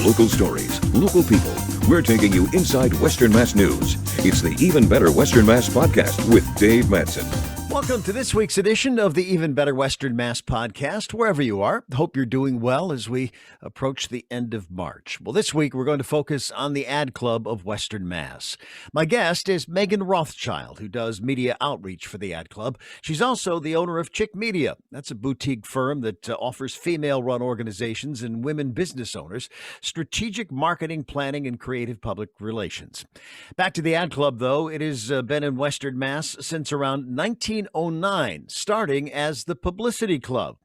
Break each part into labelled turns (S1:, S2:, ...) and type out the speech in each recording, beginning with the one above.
S1: Local stories, local people. We're taking you inside Western Mass news. It's the Even Better Western Mass podcast with Dave Madsen.
S2: Welcome to this week's edition of the Even Better Western Mass podcast, wherever you are. Hope you're doing well as we approach the end of March. Well, this week we're going to focus on the Ad Club of Western Mass. My guest is Meghan Rothschild, who does media outreach for the Ad Club. She's also the owner of Chikmedia. That's a boutique firm that offers female-run organizations and women business owners strategic marketing, planning, and creative public relations. Back to the Ad Club, though. It has been in Western Mass since around 1909, starting as the Publicity Club.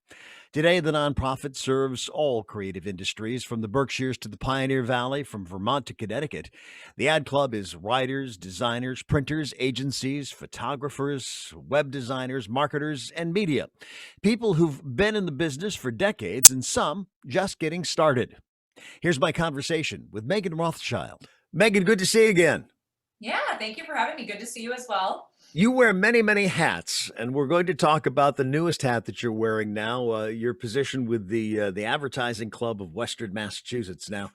S2: Today, the nonprofit serves all creative industries from the Berkshires to the Pioneer Valley, from Vermont to Connecticut. The Ad Club is writers, designers, printers, agencies, photographers, web designers, marketers, and media. People who've been in the business for decades and some just getting started. Here's my conversation with Meghan Rothschild. Meghan, good to see you again.
S3: Yeah, thank you for having me. Good to see you as well.
S2: You wear many, many hats, and we're going to talk about the newest hat that you're wearing now, your position with the Advertising Club of Western Massachusetts. Now,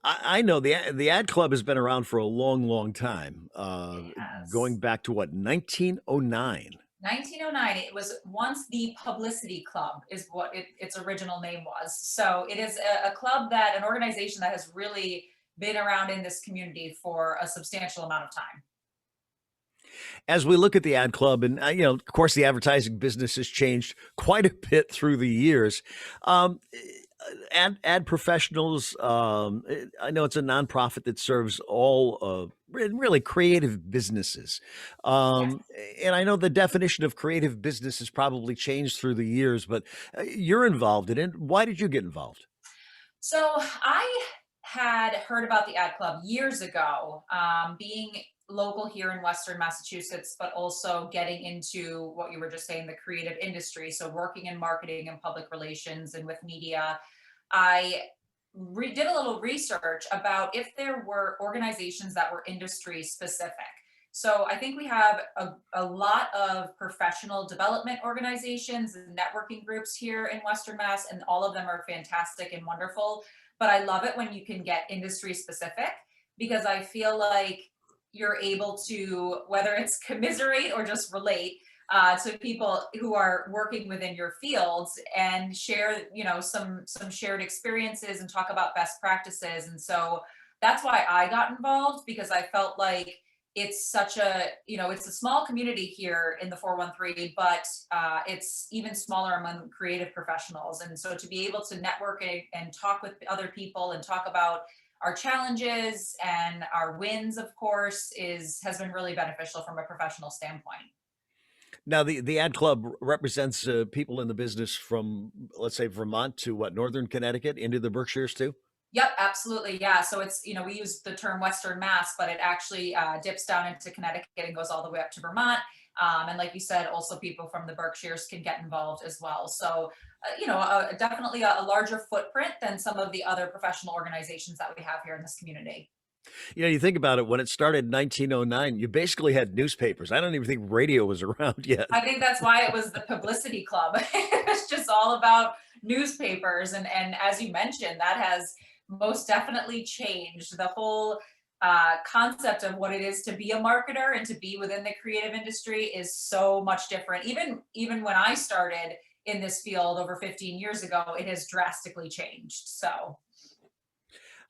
S2: I know the Ad Club has been around for a long, long time,
S3: Yes.
S2: going back to what, 1909?
S3: 1909, it was once the Publicity Club is what its original name was. So it is a club an organization that has really been around in this community for a substantial amount of time.
S2: As we look at the Ad Club, and of course, the advertising business has changed quite a bit through the years. Ad professionals, I know it's a nonprofit that serves all really creative businesses.
S3: Yes.
S2: And I know the definition of creative business has probably changed through the years, but you're involved in it. Why did you get involved?
S3: So I had heard about the Ad Club years ago, being local here in Western Massachusetts, but also getting into what you were just saying, the creative industry. So working in marketing and public relations and with media, I did a little research about if there were organizations that were industry specific. So I think we have a lot of professional development organizations and networking groups here in Western Mass, and all of them are fantastic and wonderful. But I love it when you can get industry specific, because I feel like you're able to, whether it's commiserate or just relate to people who are working within your fields and share, some shared experiences and talk about best practices. And so that's why I got involved, because I felt like it's such it's a small community here in the 413, but it's even smaller among creative professionals. And so to be able to network and talk with other people and talk about our challenges and our wins, of course, has been really beneficial from a professional standpoint.
S2: Now, the Ad Club represents people in the business from, let's say, Vermont to what, Northern Connecticut into the Berkshires too?
S3: Yep, absolutely. Yeah. So it's, we use the term Western Mass, but it actually dips down into Connecticut and goes all the way up to Vermont. And like you said, also people from the Berkshires can get involved as well. So, definitely a larger footprint than some of the other professional organizations that we have here in this community.
S2: You think about it, when it started in 1909, you basically had newspapers. I don't even think radio was around yet.
S3: I think that's why it was the Publicity Club. It's just all about newspapers. And as you mentioned, that has most definitely changed the whole concept of what it is to be a marketer and to be within the creative industry is so much different. Even when I started in this field over 15 years ago, it has drastically changed. So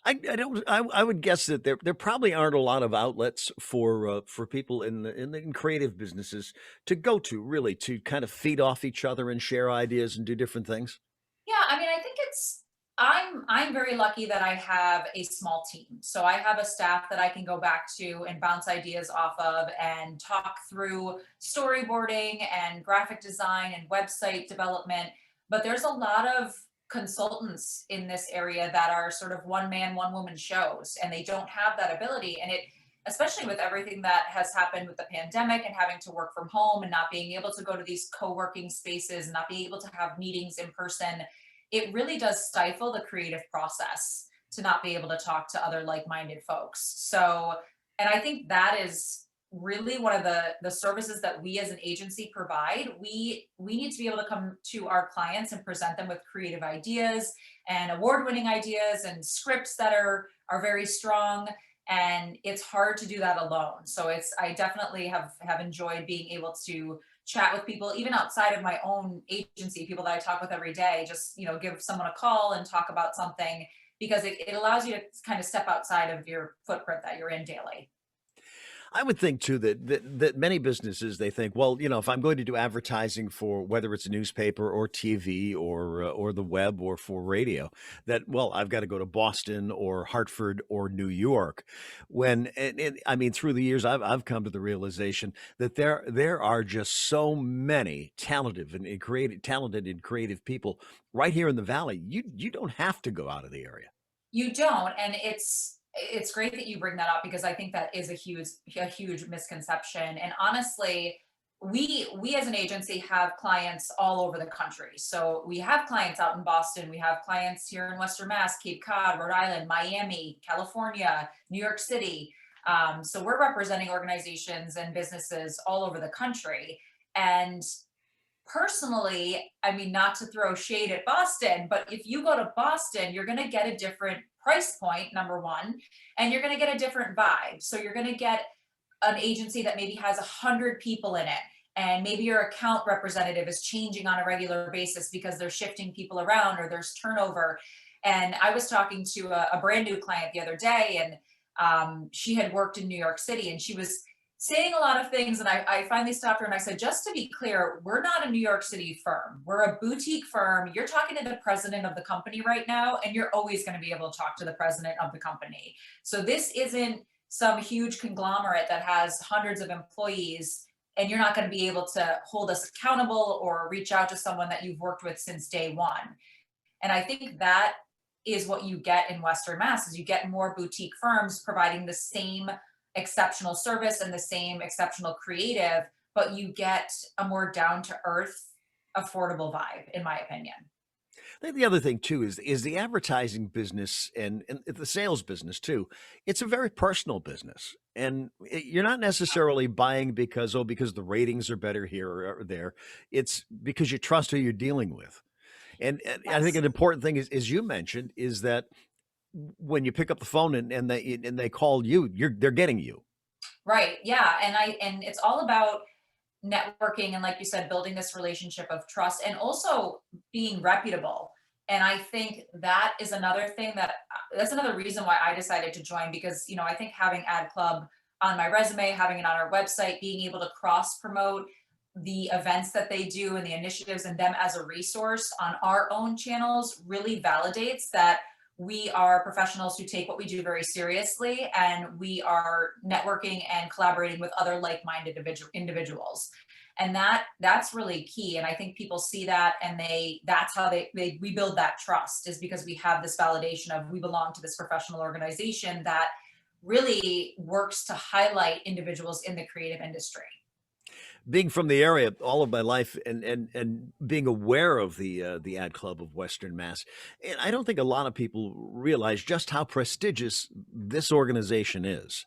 S2: I would guess that there probably aren't a lot of outlets for people in creative businesses to go to, really, to kind of feed off each other and share ideas and do different things.
S3: yeah, I mean, I think I'm very lucky that I have a small team. So I have a staff that I can go back to and bounce ideas off of and talk through storyboarding and graphic design and website development. But there's a lot of consultants in this area that are sort of one man, one woman shows, and they don't have that ability. And especially with everything that has happened with the pandemic and having to work from home and not being able to go to these co-working spaces and not being able to have meetings in person, it really does stifle the creative process to not be able to talk to other like-minded folks. So, and I think that is really one of the services that we as an agency provide. We need to be able to come to our clients and present them with creative ideas and award-winning ideas and scripts that are very strong. And it's hard to do that alone. So I definitely have enjoyed being able to chat with people, even outside of my own agency, people that I talk with every day, just, give someone a call and talk about something, because it allows you to kind of step outside of your footprint that you're in daily.
S2: I would think too that many businesses, they think, well, if I'm going to do advertising for whether it's a newspaper or TV or the web or for radio, that, well, I've got to go to Boston or Hartford or New York. I mean, through the years, I've come to the realization that there are just so many talented and creative people right here in the valley. You don't have to go out of the area.
S3: You don't, and it's great that you bring that up, because I think that is a huge misconception. And honestly, we as an agency have clients all over the country. So we have clients out in Boston, we have clients here in Western Mass, Cape Cod, Rhode Island, Miami, California, New York City. So we're representing organizations and businesses all over the country. And personally, I mean, not to throw shade at Boston, but if you go to Boston, you're going to get a different price point, number one, and you're going to get a different vibe. So you're going to get an agency that maybe has 100 people in it. And maybe your account representative is changing on a regular basis because they're shifting people around or there's turnover. And I was talking to a brand new client the other day, and she had worked in New York City, and she was saying a lot of things. And I finally stopped her and I said, just to be clear, we're not a New York City firm. We're a boutique firm. You're talking to the president of the company right now, and you're always going to be able to talk to the president of the company. So this isn't some huge conglomerate that has hundreds of employees, and you're not going to be able to hold us accountable or reach out to someone that you've worked with since day one. And I think that is what you get in Western Mass, is you get more boutique firms providing the same exceptional service and the same exceptional creative, but you get a more down to earth, affordable vibe, in my opinion.
S2: I think the other thing too is the advertising business and the sales business too. It's a very personal business, and you're not necessarily buying because the ratings are better here or there. It's because you trust who you're dealing with. And I think
S3: Yes.
S2: an important thing is, as you mentioned, is that when you pick up the phone and they call you, they're getting you.
S3: Right. Yeah. And it's all about networking and, like you said, building this relationship of trust and also being reputable. And I think that is another thing that's another reason why I decided to join, because I think having Ad Club on my resume, having it on our website, being able to cross promote the events that they do and the initiatives and them as a resource on our own channels really validates that we are professionals who take what we do very seriously, and we are networking and collaborating with other like-minded individuals. And that's really key. And I think people see that, and that's how we build that trust, is because we have this validation of we belong to this professional organization that really works to highlight individuals in the creative industry.
S2: Being from the area all of my life and being aware of the Ad Club of Western Mass, and I don't think a lot of people realize just how prestigious this organization is,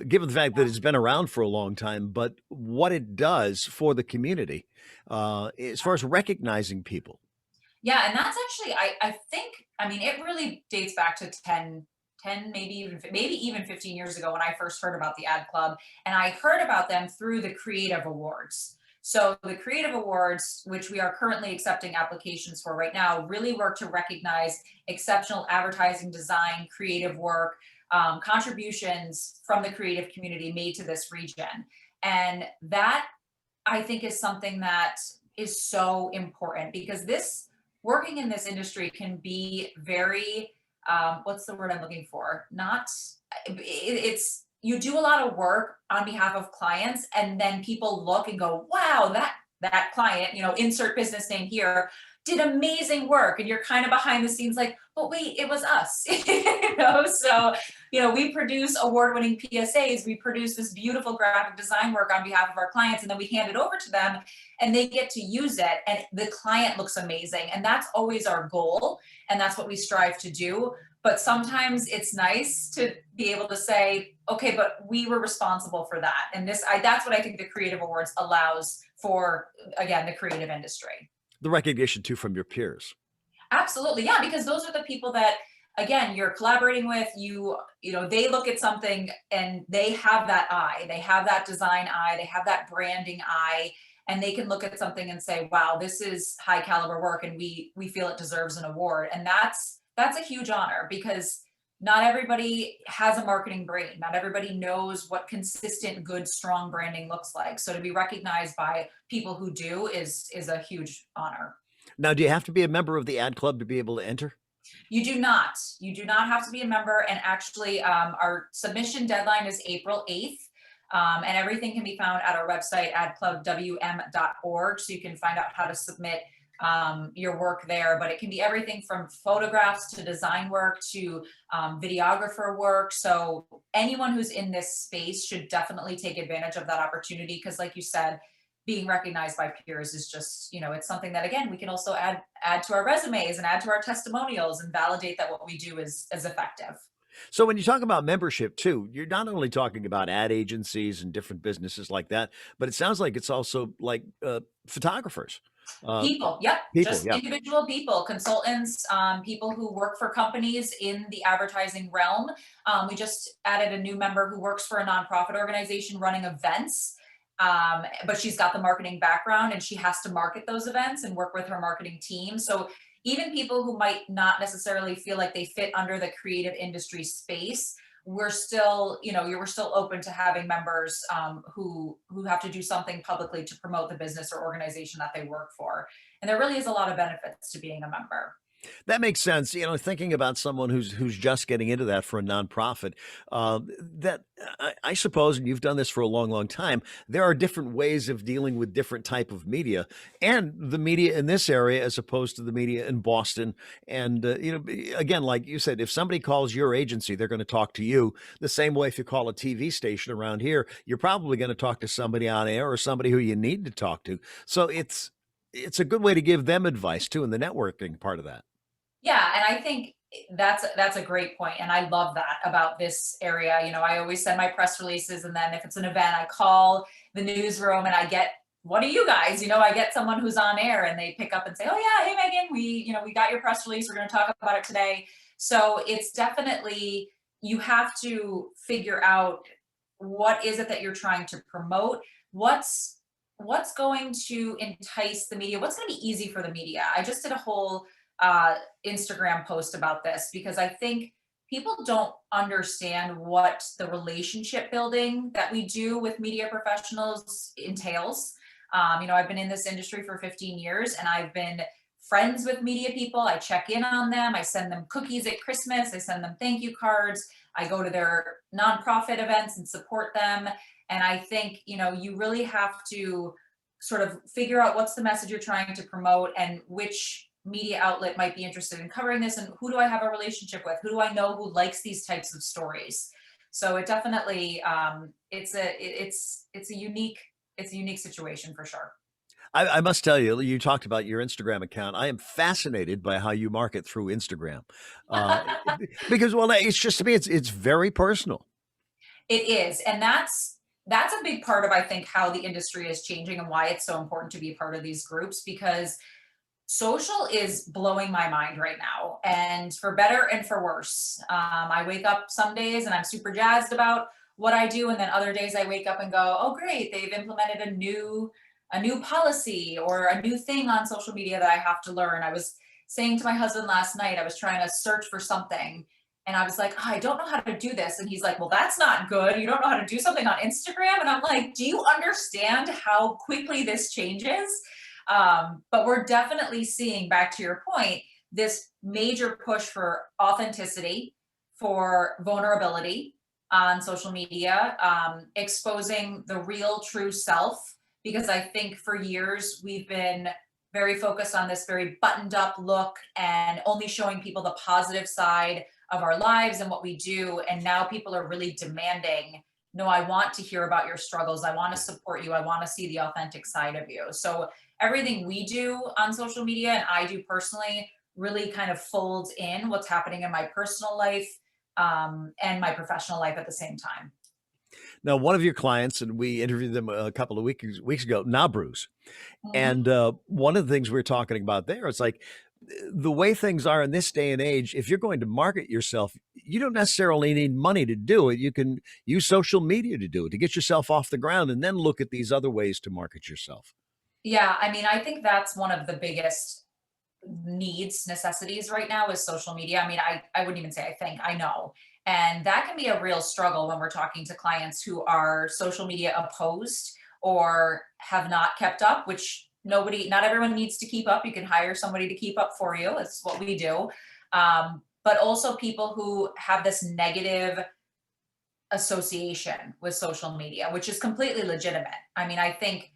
S2: given the fact that it's been around for a long time, but what it does for the community, as far as recognizing people.
S3: Yeah, and that's actually, I think, I mean, it really dates back to 10, maybe even 15 years ago when I first heard about the Ad Club, and I heard about them through the Creative Awards. So the Creative Awards, which we are currently accepting applications for right now, really work to recognize exceptional advertising design, creative work, contributions from the creative community made to this region. And that, I think, is something that is so important, because working in this industry can be very, what's the word I'm looking for? Not, it's, you do a lot of work on behalf of clients, and then people look and go, wow, that client, insert business name here, did amazing work, and you're kind of behind the scenes like, but wait, it was us. So we produce award-winning PSAs, we produce this beautiful graphic design work on behalf of our clients, and then we hand it over to them and they get to use it, and the client looks amazing. And that's always our goal, and that's what we strive to do. But sometimes it's nice to be able to say, okay, but we were responsible for that. And that's what I think the Creative Awards allows for, again, the creative industry.
S2: The recognition too from your peers.
S3: Absolutely. Yeah, because those are the people that, again, you're collaborating with. They look at something and they have that eye, they have that design eye, they have that branding eye, and they can look at something and say, wow, this is high caliber work, and we feel it deserves an award. And that's a huge honor, because not everybody has a marketing brain. Not everybody knows what consistent, good, strong branding looks like. So to be recognized by people who do is a huge honor.
S2: Now, do you have to be a member of the ad club to be able to enter?
S3: You do not. You do not have to be a member. And actually, our submission deadline is April 8th. And everything can be found at our website, adclubwm.org. So you can find out how to submit your work there. But it can be everything from photographs to design work to videographer work. So anyone who's in this space should definitely take advantage of that opportunity, because like you said, being recognized by peers is just, it's something that, again, we can also add to our resumes and add to our testimonials and validate that what we do is effective.
S2: So when you talk about membership too, you're not only talking about ad agencies and different businesses like that, but it sounds like it's also like photographers.
S3: People, yep, just
S2: Yeah.
S3: individual people, consultants, people who work for companies in the advertising realm. We just added a new member who works for a nonprofit organization running events. But she's got the marketing background and she has to market those events and work with her marketing team. So even people who might not necessarily feel like they fit under the creative industry space, we're still open to having members who have to do something publicly to promote the business or organization that they work for. And there really is a lot of benefits to being a member.
S2: That makes sense. Thinking about someone who's just getting into that for a nonprofit, that I suppose, and you've done this for a long, long time, there are different ways of dealing with different type of media, and the media in this area as opposed to the media in Boston. And again, like you said, if somebody calls your agency, they're going to talk to you the same way. If you call a TV station around here, you're probably going to talk to somebody on air or somebody who you need to talk to. So it's a good way to give them advice too, in the networking part of that.
S3: Yeah, and I think that's a great point, and I love that about this area. I always send my press releases, and then if it's an event, I call the newsroom and I get, what are you guys? I get someone who's on air and they pick up and say, oh yeah, hey Megan, we got your press release. We're going to talk about it today. So it's definitely, you have to figure out what is it that you're trying to promote, what's going to entice the media, what's going to be easy for the media. I just did a whole Instagram post about this, because I think people don't understand what the relationship building that we do with media professionals entails. I've been in this industry for 15 years and I've been friends with media people. I check in on them. I send them cookies at Christmas. I send them thank you cards. I go to their nonprofit events and support them. And I think, you really have to sort of figure out what's the message you're trying to promote and which media outlet might be interested in covering this, and who do I have a relationship with, who do I know who likes these types of stories. So it definitely it's a unique situation for sure.
S2: I must tell you, you talked about your Instagram account. I am fascinated by how you market through Instagram, because it's just, to me, it's very personal.
S3: It is, and that's a big part of, I think, how the industry is changing and why it's so important to be a part of these groups, because social is blowing my mind right now, and for better and for worse. I wake up some days and I'm super jazzed about what I do, and then other days I wake up and go, oh great, they've implemented a new policy or a new thing on social media that I have to learn. I was saying to my husband last night, I was trying to search for something and I was like, oh, I don't know how to do this. And he's like, well, that's not good. You don't know how to do something on Instagram? And I'm like, do you understand how quickly this changes? But we're definitely seeing, back to your point, this major push for authenticity, for vulnerability on social media, exposing the real true self, because I think for years we've been very focused on this very buttoned up look and only showing people the positive side of our lives and what we do. And now people are really demanding, no, I want to hear about your struggles. I want to support you. I want to see the authentic side of you. So everything we do on social media and I do personally really kind of folds in what's happening in my personal life and my professional life at the same time.
S2: Now, one of your clients, and we interviewed them a couple of weeks ago, Nabru's.
S3: Mhm.
S2: And one of the things we are talking about there, it's like the way things are in this day and age, if you're going to market yourself, you don't necessarily need money to do it. You can use social media to do it, to get yourself off the ground, and then look at these other ways to market yourself.
S3: Yeah, I mean, I think that's one of the biggest needs, necessities right now is social media. I mean, I wouldn't even say I think, I know. And that can be a real struggle when we're talking to clients who are social media opposed or have not kept up, which not everyone needs to keep up. You can hire somebody to keep up for you. It's what we do. But also people who have this negative association with social media, which is completely legitimate. I mean, I think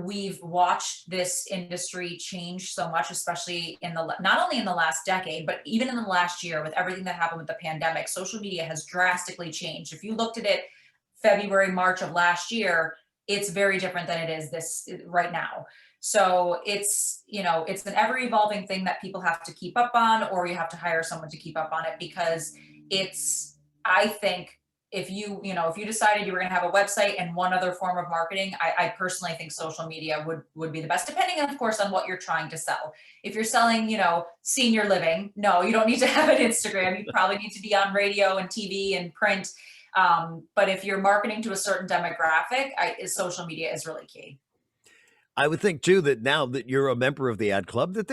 S3: we've watched this industry change so much, especially not only in the last decade, but even in the last year with everything that happened with the pandemic. Social media has drastically changed. If you looked at it February, March of last year, it's very different than it is this right now. So it's an ever evolving thing that people have to keep up on, or you have to hire someone to keep up on it because I think if you decided you were going to have a website and one other form of marketing, I personally think social media would be the best, depending, of course, on what you're trying to sell. If you're selling, senior living, no, you don't need to have an Instagram. You probably need to be on radio and TV and print. But if you're marketing to a certain demographic, social media is really key.
S2: I would think too that now that you're a member of the ad club, that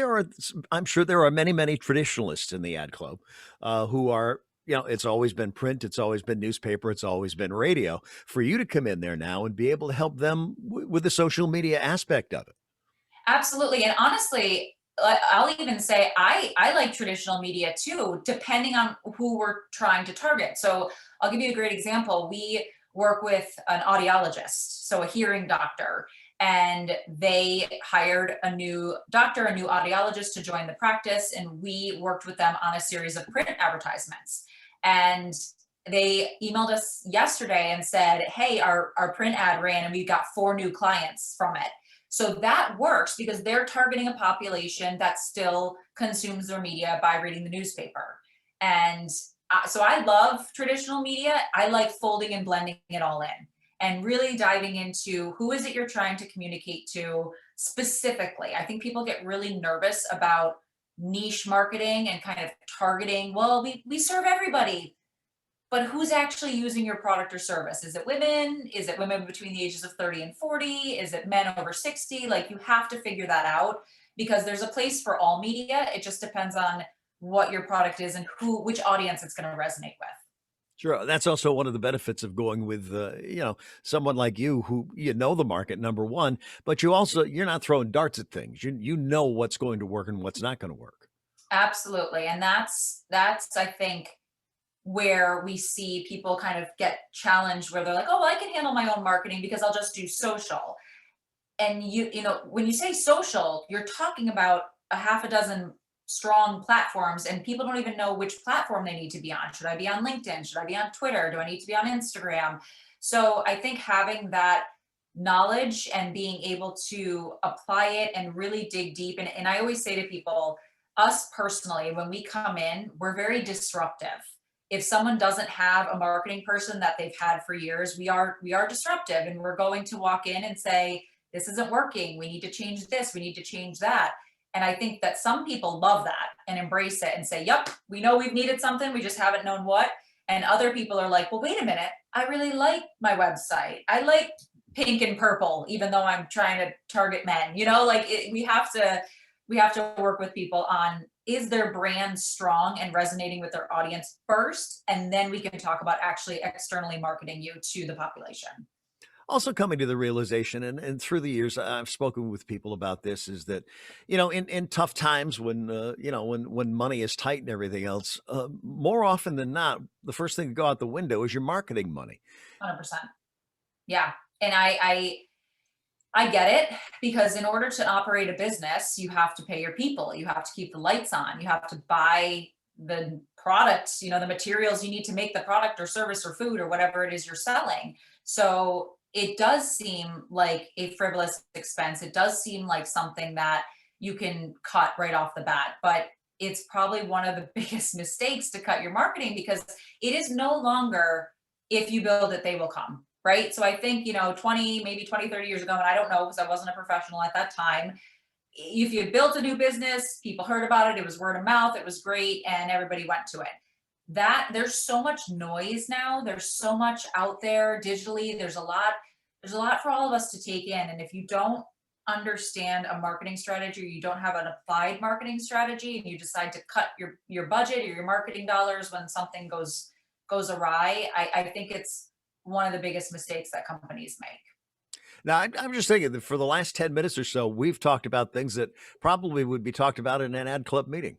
S2: I'm sure there are many, many traditionalists in the ad club who are, it's always been print, it's always been newspaper, it's always been radio. For you to come in there now and be able to help them with the social media aspect of it.
S3: Absolutely. And honestly, I'll even say I like traditional media too, depending on who we're trying to target. So I'll give you a great example. We work with an audiologist, so a hearing doctor, and they hired a new doctor, a new audiologist to join the practice. And we worked with them on a series of print advertisements. And they emailed us yesterday and said, hey, our print ad ran and we got 4 new clients from it. So that works because they're targeting a population that still consumes their media by reading the newspaper. And so I love traditional media. I like folding and blending it all in and really diving into who is it you're trying to communicate to specifically. I think people get really nervous about niche marketing and kind of targeting, well, we serve everybody. But who's actually using your product or service? Is it women? Is it women between the ages of 30 and 40? Is it men over 60? Like, you have to figure that out because there's a place for all media. It just depends on what your product is and which audience it's going to resonate with.
S2: Sure. That's also one of the benefits of going with, someone like you who, the market, number one, but you're not throwing darts at things. You know what's going to work and what's not going to work.
S3: Absolutely. And that's I think where we see people kind of get challenged where they're like, oh, well, I can handle my own marketing because I'll just do social. And when you say social, you're talking about a half a dozen strong platforms and people don't even know which platform they need to be on. Should I be on LinkedIn? Should I be on Twitter? Do I need to be on Instagram? So I think having that knowledge and being able to apply it and really dig deep. And I always say to people, us personally, when we come in, we're very disruptive. If someone doesn't have a marketing person that they've had for years, we are disruptive, and we're going to walk in and say, this isn't working. We need to change this. We need to change that. And I think that some people love that and embrace it and say, yep, we know we've needed something. We just haven't known what. And other people are like, well, wait a minute. I really like my website. I like pink and purple, even though I'm trying to target men, we have to work with people on, is their brand strong and resonating with their audience first? And then we can talk about actually externally marketing you to the population.
S2: Also coming to the realization, and through the years, I've spoken with people about this, is that, in tough times when, when money is tight and everything else, more often than not, the first thing to go out the window is your marketing money.
S3: 100%. Yeah. And I I get it, because in order to operate a business, you have to pay your people, you have to keep the lights on, you have to buy the products, the materials you need to make the product or service or food or whatever it is you're selling. So it does seem like a frivolous expense. It does seem like something that you can cut right off the bat, but it's probably one of the biggest mistakes to cut your marketing, because it is no longer if you build it, they will come. Right. So I think, 20, maybe 20, 30 years ago, and I don't know because I wasn't a professional at that time, if you built a new business, people heard about it, it was word of mouth, it was great, and everybody went to it. That there's so much noise now, there's so much out there digitally, there's a lot for all of us to take in. And if you don't understand a marketing strategy, or you don't have an applied marketing strategy, and you decide to cut your budget or your marketing dollars when something goes awry, I think it's one of the biggest mistakes that companies make.
S2: Now, I'm just thinking that for the last 10 minutes or so, we've talked about things that probably would be talked about in an ad club meeting.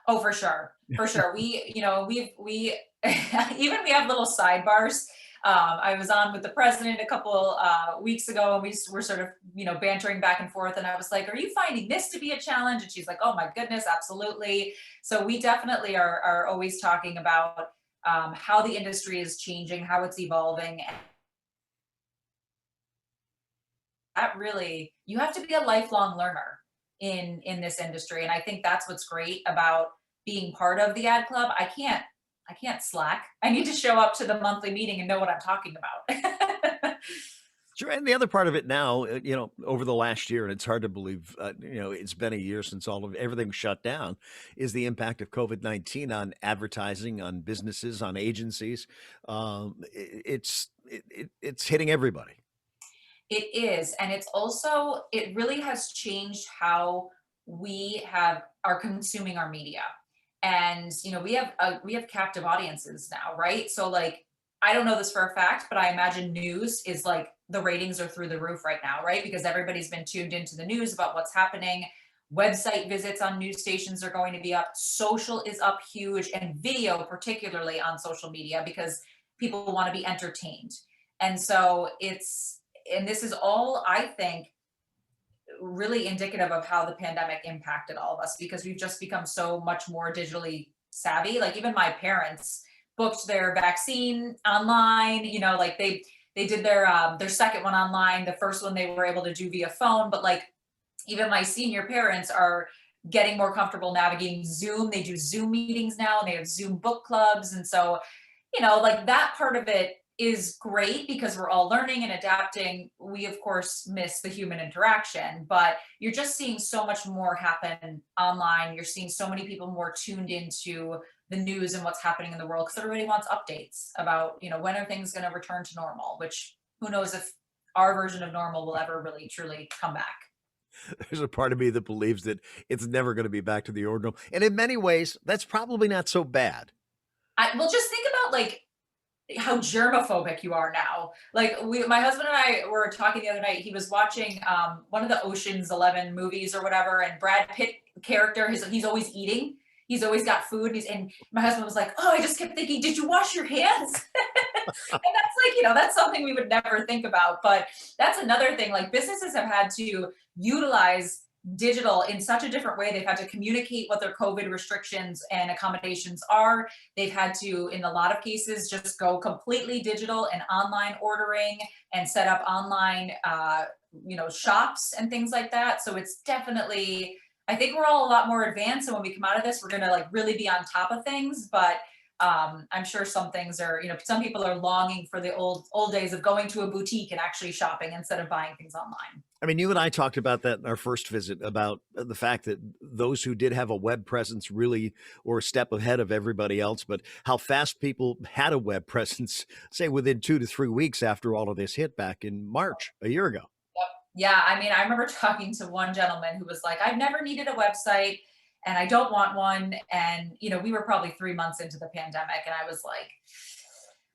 S3: Oh, for sure. For sure. We even we have little sidebars. I was on with the president a couple weeks ago, and we were sort of, bantering back and forth. And I was like, "Are you finding this to be a challenge?" And she's like, "Oh my goodness, absolutely." So we definitely are always talking about how the industry is changing, how it's evolving. And that really, you have to be a lifelong learner in this industry. And I think that's what's great about being part of the ad club. I can't slack. I need to show up to the monthly meeting and know what I'm talking about.
S2: Sure. And the other part of it now, over the last year, and it's hard to believe, it's been a year since all of everything shut down, is the impact of COVID-19 on advertising, on businesses, on agencies. It's hitting everybody.
S3: It is, and it really has changed how are consuming our media. And we have captive audiences now, right? So like, I don't know this for a fact, but I imagine news is like, the ratings are through the roof right now, right? Because everybody's been tuned into the news about what's happening. Website visits on news stations are going to be up. Social is up huge, and video, particularly on social media, because people want to be entertained. And so and this is all, I think, really indicative of how the pandemic impacted all of us, because we've just become so much more digitally savvy. Like, even my parents booked their vaccine online, like they did their second one online. The first one they were able to do via phone, but like, even my senior parents are getting more comfortable navigating Zoom. They do Zoom meetings now, and they have Zoom book clubs. And so, like, that part of it is great because we're all learning and adapting. We, of course, miss the human interaction, but you're just seeing so much more happen online. You're seeing so many people more tuned into the news and what's happening in the world, because everybody wants updates about, when are things going to return to normal, which who knows if our version of normal will ever really truly come back.
S2: There's a part of me that believes that it's never going to be back to the ordinal. And in many ways, that's probably not so bad.
S3: Well, just think about like how germophobic you are now. Like, my husband and I were talking the other night. He was watching one of the Ocean's 11 movies or whatever, and Brad Pitt character, he's always eating. He's always got food. And my husband was like, "Oh, I just kept thinking, did you wash your hands?" And that's like, that's something we would never think about. But that's another thing. Like, businesses have had to utilize digital in such a different way. They've had to communicate what their COVID restrictions and accommodations are. They've had to, in a lot of cases, just go completely digital and online ordering, and set up online, shops and things like that. So it's definitely, I think we're all a lot more advanced. And when we come out of this, we're going to like really be on top of things. But I'm sure some things are, some people are longing for the old days of going to a boutique and actually shopping instead of buying things online.
S2: I mean, you and I talked about that in our first visit, about the fact that those who did have a web presence really were a step ahead of everybody else, but how fast people had a web presence, say within 2 to 3 weeks after all of this hit back in March, a year ago.
S3: Yeah, I mean, I remember talking to one gentleman who was like, "I've never needed a website and I don't want one." And, we were probably 3 months into the pandemic, and I was like,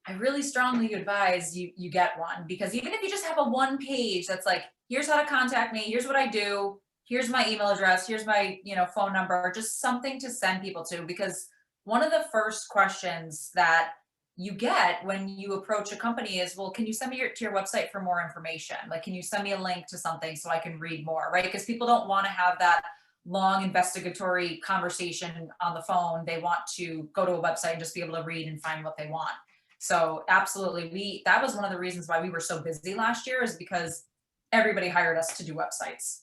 S3: "I really strongly advise you get one, because even if you just have a one page that's like, here's how to contact me, here's what I do, here's my email address, here's my, phone number, just something to send people to." Because one of the first questions that you get when you approach a company is, well, can you send me to your website for more information? Like, can you send me a link to something so I can read more, right? Because people don't want to have that long investigatory conversation on the phone. They want to go to a website and just be able to read and find what they want. So absolutely, that was one of the reasons why we were so busy last year, is because everybody hired us to do websites.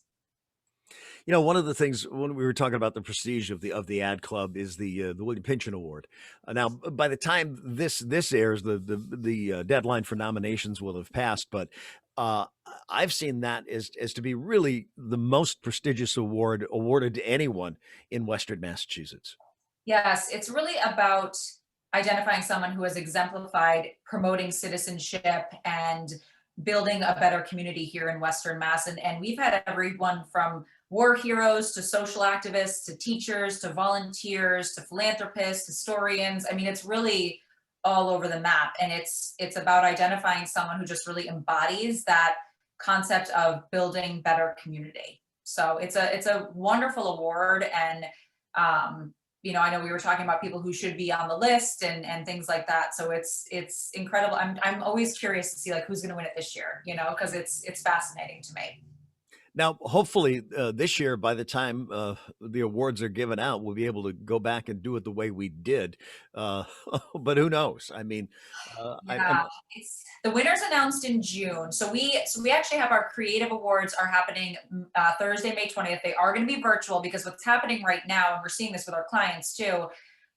S2: One of the things when we were talking about the prestige of the ad club is the William Pynchon Award. Now, by the time this airs, the deadline for nominations will have passed, but uh, I've seen that as to be really the most prestigious award awarded to anyone in Western Massachusetts.
S3: Yes, it's really about identifying someone who has exemplified promoting citizenship and building a better community here in Western Mass. And we've had everyone from war heroes to social activists to teachers to volunteers to philanthropists, historians. I mean, it's really all over the map. And it's about identifying someone who just really embodies that concept of building better community. So it's a wonderful award. And I know we were talking about people who should be on the list and things like that. So it's incredible. I'm always curious to see like who's going to win it this year, because it's fascinating to me.
S2: Now, hopefully, this year, by the time the awards are given out, we'll be able to go back and do it the way we did. Uh, but who knows? I mean, I'm
S3: Yeah, it's the winners announced in June. So we actually have our creative awards are happening Thursday, May 20th. They are going to be virtual because what's happening right now, and we're seeing this with our clients too,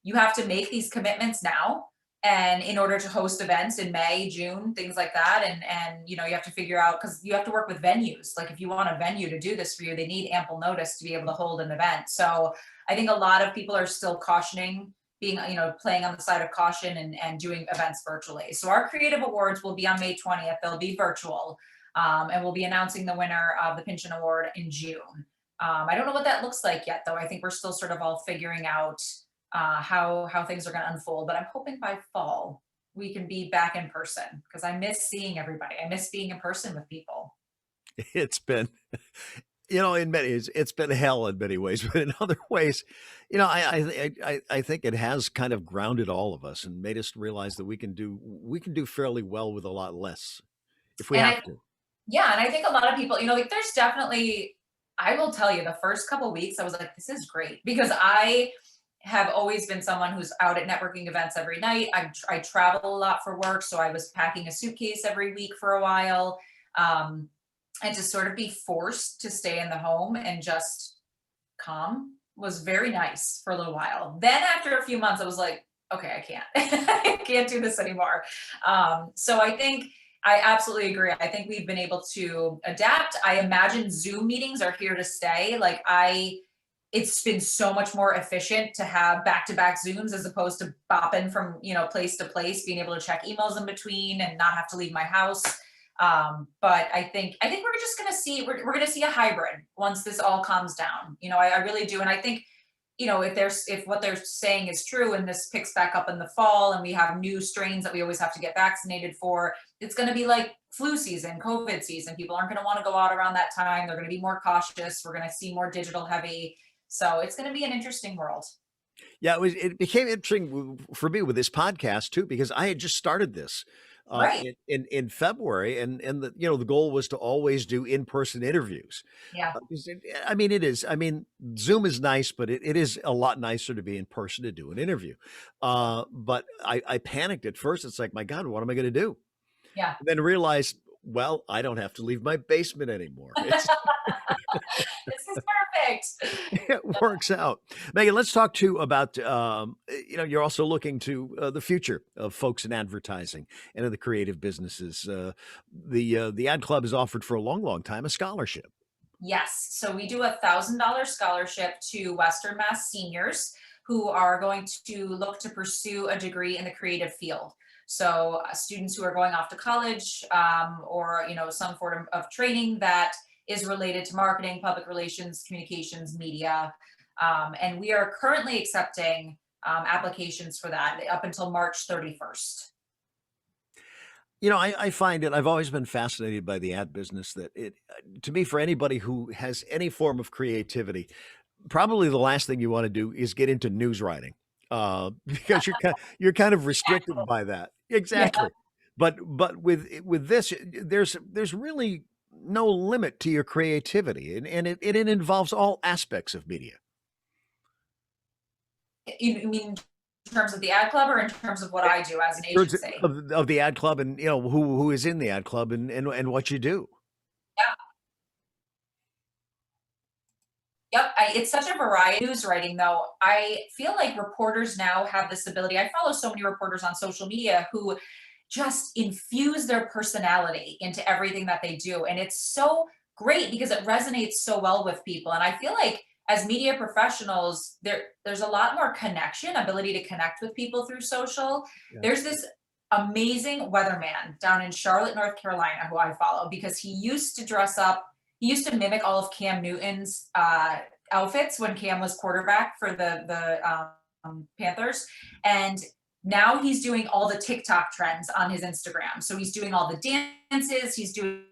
S3: you have to make these commitments now. And in order to host events in May, June, things like that, and you have to figure out because you have to work with venues. Like if you want a venue to do this for you, they need ample notice to be able to hold an event. So I think a lot of people are still cautioning being, playing on the side of caution and doing events virtually. So our creative awards will be on May 20th. They'll be virtual. And we'll be announcing the winner of the Pynchon Award in June. I don't know what that looks like yet, though. I think we're still sort of all figuring out how things are going to unfold. But I'm hoping by fall we can be back in person because I miss seeing everybody. I miss being in person with people.
S2: it's been in many ways, it's been hell in many ways, but in other ways, I think it has kind of grounded all of us and made us realize that we can do fairly well with a lot less if we
S3: And
S2: have
S3: I
S2: to.
S3: Yeah, and I think a lot of people, like there's definitely, I will tell you, the first couple weeks I was like, this is great because I have always been someone who's out at networking events every night. I travel a lot for work, so I was packing a suitcase every week for a while. Um, and to sort of be forced to stay in the home and just calm was very nice for a little while. Then after a few months, I was like, okay, I can't, I can't do this anymore. So I think I absolutely agree. I think we've been able to adapt. I imagine Zoom meetings are here to stay. It's been so much more efficient to have back-to-back Zooms as opposed to bopping from, place to place, being able to check emails in between and not have to leave my house. But I think we're just going to see, we're going to see a hybrid once this all calms down. I really do. And I think, if what they're saying is true and this picks back up in the fall and we have new strains that we always have to get vaccinated for, it's going to be like flu season, COVID season. People aren't going to want to go out around that time. They're going to be more cautious. We're going to see more digital heavy. So it's going to be an interesting world.
S2: Yeah, it became interesting for me with this podcast too, because I had just started this
S3: Right.
S2: in February, and the goal was to always do in-person interviews.
S3: Yeah.
S2: 'Cause I mean, it is. I mean, Zoom is nice, but it is a lot nicer to be in person to do an interview. But I panicked at first. It's like, my God, what am I going to do?
S3: Yeah.
S2: And then realized, well, I don't have to leave my basement anymore.
S3: This is perfect.
S2: It works out. Megan, let's talk too about, you're also looking to the future of folks in advertising and in the creative businesses. The ad club has offered for a long, long time a scholarship.
S3: Yes. So we do $1,000 scholarship to Western Mass seniors who are going to look to pursue a degree in the creative field. So students who are going off to college or some form of training that is related to marketing, public relations, communications, media. And we are currently accepting applications for that up until March 31st.
S2: I find it, I've always been fascinated by the ad business that to me, for anybody who has any form of creativity, probably the last thing you want to do is get into news writing because you're kind of restricted by that.
S3: Yeah.
S2: Exactly. But with this, there's really no limit to your creativity, and it involves all aspects of media.
S3: You mean in terms of the ad club or in terms of what I do as an
S2: Terms
S3: agency?
S2: of the ad club, and who is in the ad club, and what you do.
S3: Yeah. Yep, it's such a variety. News writing, though, I feel like reporters now have this ability. I follow so many reporters on social media who just infuse their personality into everything that they do, and it's so great because it resonates so well with people. And I feel like as media professionals, there's a lot more connection, ability to connect with people through social.
S2: Yeah.
S3: There's this amazing weatherman down in Charlotte, North Carolina, who I follow because he used to dress up. He used to mimic all of Cam Newton's outfits when Cam was quarterback for the Panthers, and now he's doing all the TikTok trends on his Instagram. So he's doing all the dances, he's doing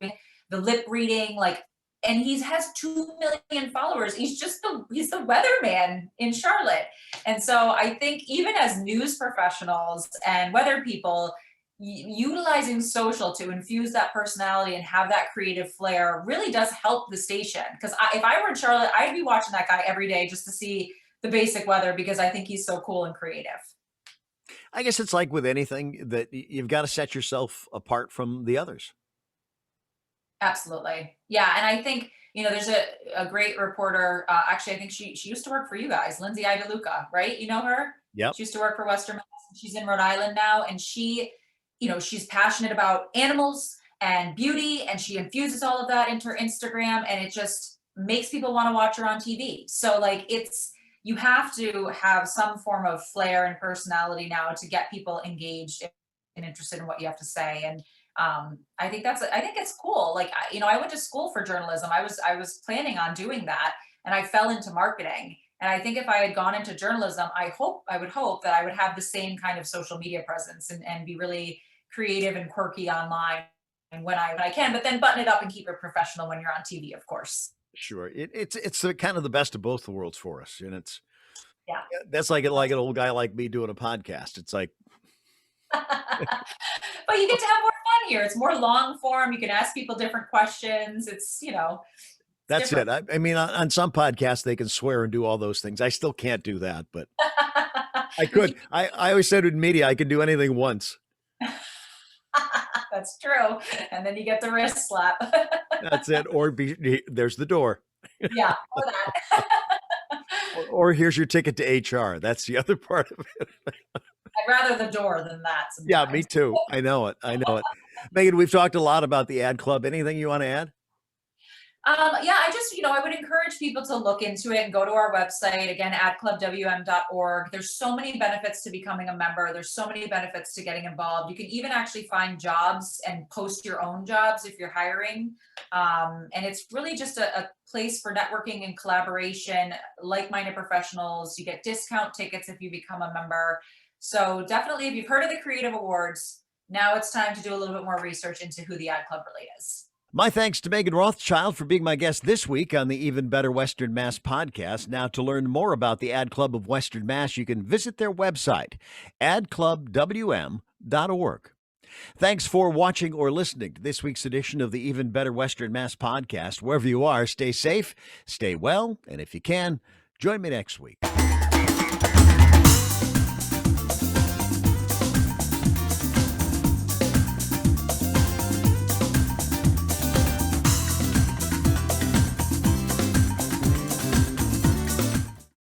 S3: the lip reading, like, and he has 2 million followers. He's the weatherman in Charlotte. And so I think even as news professionals and weather people, utilizing social to infuse that personality and have that creative flair really does help the station. Because if I were in Charlotte, I'd be watching that guy every day just to see the basic weather because I think he's so cool and creative.
S2: I guess it's like with anything that you've got to set yourself apart from the others.
S3: Absolutely. Yeah. And I think, there's a great reporter. Actually, I think she used to work for you guys, Lindsay Idaluca, right? You know her?
S2: Yep.
S3: She used to work for Western Mass. She's in Rhode Island now. And she's passionate about animals and beauty. And she infuses all of that into her Instagram. And it just makes people want to watch her on TV. So, like, you have to have some form of flair and personality now to get people engaged and interested in what you have to say. And I think it's cool. Like, I went to school for journalism. I was planning on doing that, and I fell into marketing. And I think if I had gone into journalism, I would hope that I would have the same kind of social media presence and be really creative and quirky online and when I can, but then button it up and keep it professional when you're on TV, of course.
S2: Sure. It's the kind of the best of both worlds for us. And
S3: Yeah.
S2: that's like an old guy like me doing a podcast. It's like,
S3: But you get to have more fun here. It's more long form. You can ask people different questions. It's
S2: that's
S3: different.
S2: it. I mean, on some podcasts, they can swear and do all those things. I still can't do that, but I could. I always said in media, I can do anything once.
S3: That's true. And then you get the wrist slap.
S2: That's it. Or there's the door.
S3: Yeah. Or that.
S2: Or here's your ticket to HR. That's the other part of it.
S3: I'd rather the door than that. Sometimes.
S2: Yeah, me too. I know it. Meghan, we've talked a lot about the ad club. Anything you want to add?
S3: Yeah, I would encourage people to look into it and go to our website, again, adclubwm.org. There's so many benefits to becoming a member. There's so many benefits to getting involved. You can even actually find jobs and post your own jobs if you're hiring. And it's really just a place for networking and collaboration, like-minded professionals. You get discount tickets if you become a member. So definitely, if you've heard of the Creative Awards, now it's time to do a little bit more research into who the ad club really is.
S2: My thanks to Meghan Rothschild for being my guest this week on the Even Better Western Mass podcast. Now, to learn more about the Ad Club of Western Mass, you can visit their website, adclubwm.org. Thanks for watching or listening to this week's edition of the Even Better Western Mass podcast. Wherever you are, stay safe, stay well, and if you can, join me next week.